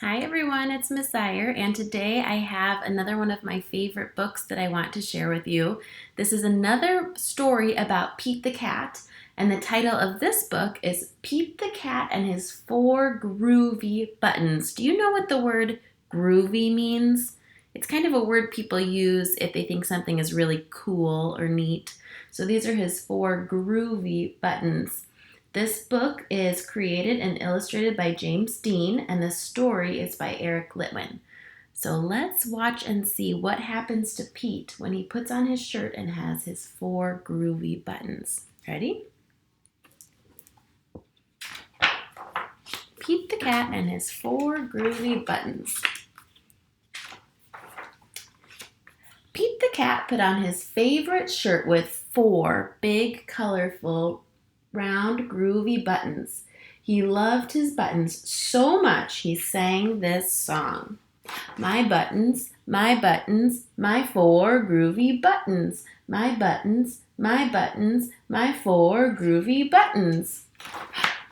Hi everyone, it's Miss Zyer, and today I have another one of my favorite books that I want to share with you. This is another story about Pete the Cat, and the title of this book is Pete the Cat and His Four Groovy Buttons. Do you know what the word groovy means? It's kind of a word people use if they think something is really cool or neat. So these are his four groovy buttons. This book is created and illustrated by James Dean, and the story is by Eric Litwin. So let's watch and see what happens to Pete when he puts on his shirt and has his four groovy buttons. Ready? Pete the Cat and his four groovy buttons. Pete the Cat put on his favorite shirt with four big, colorful, round, groovy buttons. He loved his buttons so much he sang this song. My buttons, my four groovy buttons. My buttons, my four groovy buttons.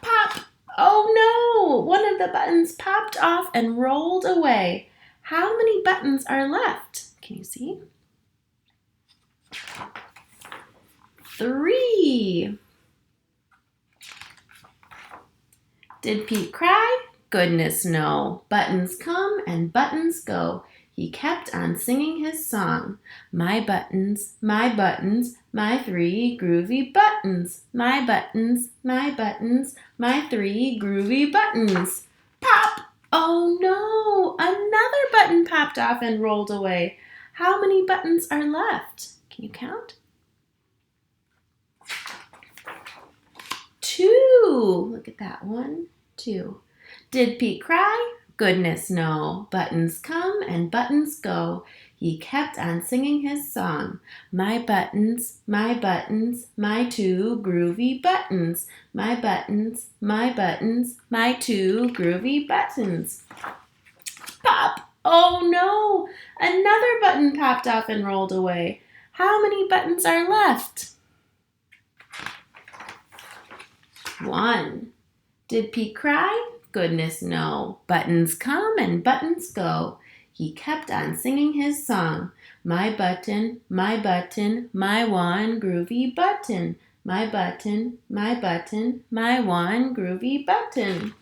Pop! Oh no! One of the buttons popped off and rolled away. How many buttons are left? Can you see? 3. Did Pete cry? Goodness no. Buttons come and buttons go. He kept on singing his song. My buttons, my three groovy buttons. My buttons, my three groovy buttons. Pop! Oh no! Another button popped off and rolled away. How many buttons are left? Can you count? 2. Look at that. 1, 2. Did Pete cry? Goodness no. Buttons come and buttons go. He kept on singing his song. My buttons, my two groovy buttons. My buttons, my two groovy buttons. Pop! Oh no! Another button popped off and rolled away. How many buttons are left? 1. Did Pete cry? Goodness no. Buttons come and buttons go. He kept on singing his song. My button, my one groovy button. My button, my one groovy button.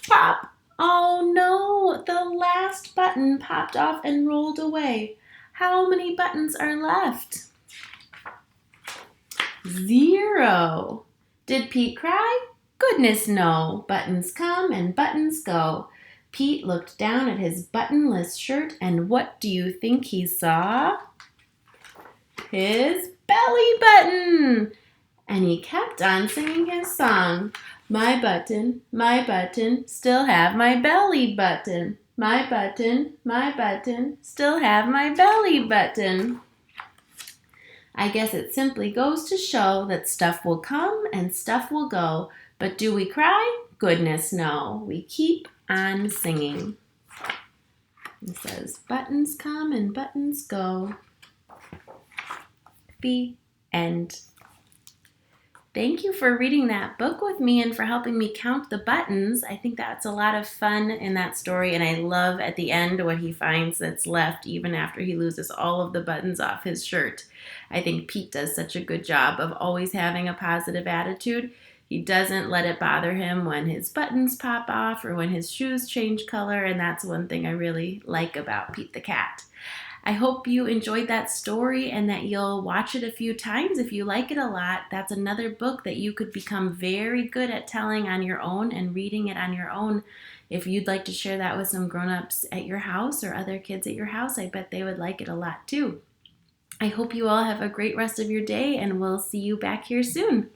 Pop! Oh no, the last button popped off and rolled away. How many buttons are left? 0. Did Pete cry? Goodness no. Buttons come and buttons go. Pete looked down at his buttonless shirt, and what do you think he saw? His belly button! And he kept on singing his song. My button, still have my belly button. My button, still have my belly button. I guess it simply goes to show that stuff will come and stuff will go. But do we cry? Goodness no. We keep on singing. It says, buttons come and buttons go. The end. Thank you for reading that book with me and for helping me count the buttons. I think that's a lot of fun in that story, and I love at the end what he finds that's left even after he loses all of the buttons off his shirt. I think Pete does such a good job of always having a positive attitude. He doesn't let it bother him when his buttons pop off or when his shoes change color, and that's one thing I really like about Pete the Cat. I hope you enjoyed that story and that you'll watch it a few times if you like it a lot. That's another book that you could become very good at telling on your own and reading it on your own. If you'd like to share that with some grown-ups at your house or other kids at your house, I bet they would like it a lot too. I hope you all have a great rest of your day, and we'll see you back here soon.